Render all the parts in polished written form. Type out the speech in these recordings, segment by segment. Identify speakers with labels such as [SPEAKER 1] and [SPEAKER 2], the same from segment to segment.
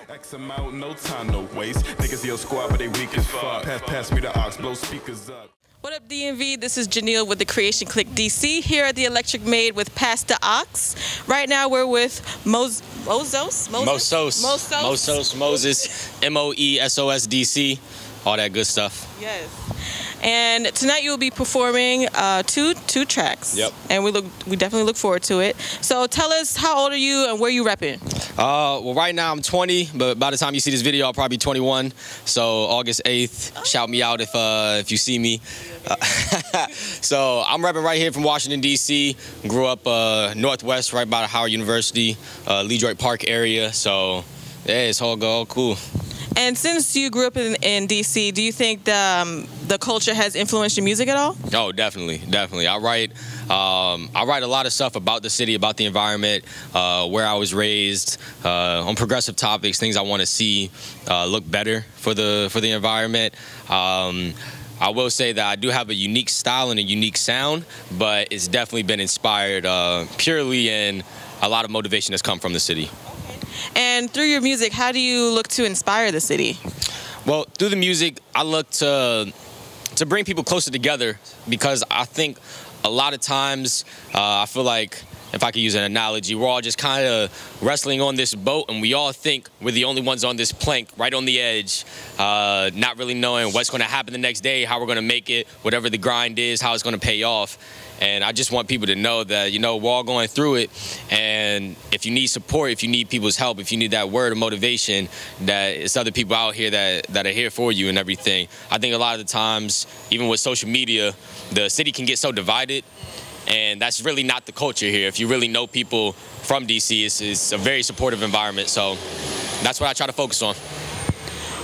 [SPEAKER 1] X amount, no time, no waste. Niggas your squad, but they weak as fuck. Pass me the aux, blow speakers up.
[SPEAKER 2] What up, DMV? This is Janelle with the TheClickDC here at the Electric Maid with PassDaAUX. Right now we're with MoeSOS,
[SPEAKER 3] Moses, MoeSOS DC, all that good stuff.
[SPEAKER 2] Yes. And tonight you will be performing two tracks.
[SPEAKER 3] Yep.
[SPEAKER 2] And we definitely look forward to it. So tell us, how old are you and where you repping?
[SPEAKER 3] Well, right now I'm 20, but by the time you see this video, I'll probably be 21. So August 8th, shout me out if you see me. So I'm repping right here from Washington, D.C. Grew up Northwest, right by Howard University, Lee Droit Park area. So yeah, it's all cool.
[SPEAKER 2] And since you grew up in D.C., do you think the culture has influenced your music at all?
[SPEAKER 3] Oh, definitely. I write a lot of stuff about the city, about the environment, where I was raised, on progressive topics, things I want to see look better for the environment. I will say that I do have a unique style and a unique sound, but it's definitely been inspired purely in a lot of motivation that's come from the city.
[SPEAKER 2] And through your music, how do you look to inspire the city?
[SPEAKER 3] Well, through the music, I look to bring people closer together, because I think a lot of times I feel like, if I could use an analogy, we're all just kind of wrestling on this boat, and we all think we're the only ones on this plank, right on the edge, not really knowing what's going to happen the next day, how we're going to make it, whatever the grind is, how it's going to pay off. And I just want people to know that, we're all going through it, and if you need support, if you need people's help, if you need that word of motivation, that it's other people out here that are here for you and everything. I think a lot of the times, even with social media, the city can get so divided, and that's really not the culture here. If you really know people from DC, it's a very supportive environment, so that's what I try to focus on.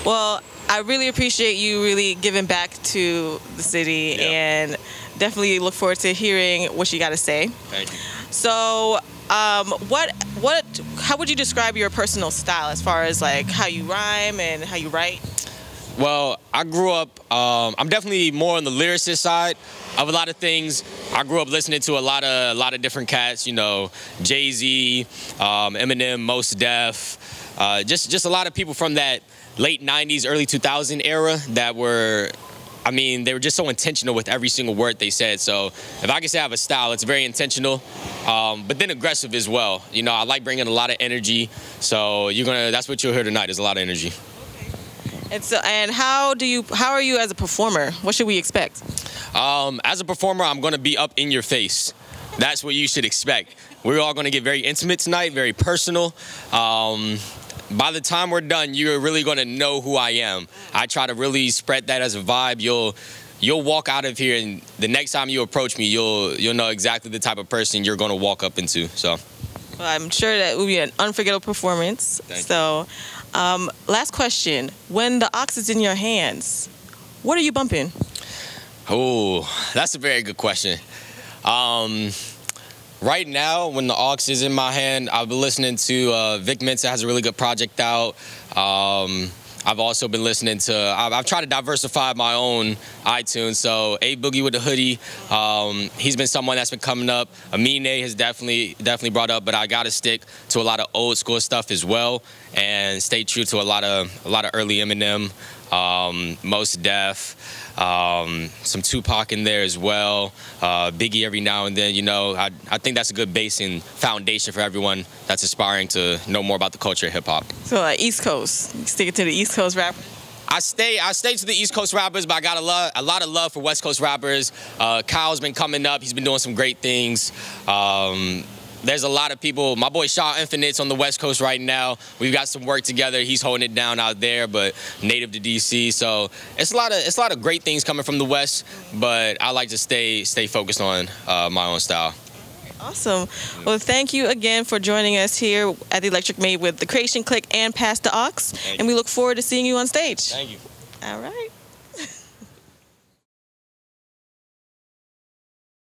[SPEAKER 2] Well, I really appreciate you really giving back to the city, and definitely look forward to hearing what you got to say.
[SPEAKER 3] Thank you.
[SPEAKER 2] So, how would you describe your personal style as far as like how you rhyme and how you write?
[SPEAKER 3] Well, I grew up, I'm definitely more on the lyricist side of a lot of things. I grew up listening to a lot of different cats, Jay-Z, Eminem, Mos Def, just a lot of people from that late 90s, early 2000 era that were, they were just so intentional with every single word they said. So if I could say I have a style, it's very intentional, but then aggressive as well. I like bringing a lot of energy. So that's what you'll hear tonight, is a lot of energy.
[SPEAKER 2] And how are you as a performer? What should we expect?
[SPEAKER 3] As a performer, I'm going to be up in your face. That's what you should expect. We're all going to get very intimate tonight, very personal. By the time we're done, you're really going to know who I am. I try to really spread that as a vibe. You'll walk out of here, and the next time you approach me, you'll know exactly the type of person you're going to walk up into. So,
[SPEAKER 2] well, I'm sure that will be an unforgettable performance.
[SPEAKER 3] Thank you.
[SPEAKER 2] Last question: when the aux is in your hands, what are you bumping?
[SPEAKER 3] Oh, that's a very good question. Right now, when the aux is in my hand, I've been listening to Vic Mensa has a really good project out. I've also been listening to, I've tried to diversify my own iTunes. So A Boogie with the Hoodie, he's been someone that's been coming up. Amine has definitely brought up, but I gotta stick to a lot of old school stuff as well, and stay true to a lot of early Eminem, Mos Def, some Tupac in there as well, Biggie every now and then. I think that's a good base and foundation for everyone that's aspiring to know more about the culture of hip-hop.
[SPEAKER 2] So East Coast, you sticking to the East Coast rappers?
[SPEAKER 3] I stay to the East Coast rappers, but I got a lot of love for West Coast rappers. Kyle's been coming up, he's been doing some great things. There's a lot of people. My boy Shaw Infinite's on the West Coast right now. We've got some work together. He's holding it down out there, but native to DC. So it's a lot of great things coming from the West. But I like to stay focused on my own style.
[SPEAKER 2] Awesome. Well, thank you again for joining us here at the Electric Maid with the Creation Click and PassDaAUX. And we look forward to seeing you on stage.
[SPEAKER 3] Thank you.
[SPEAKER 2] All right.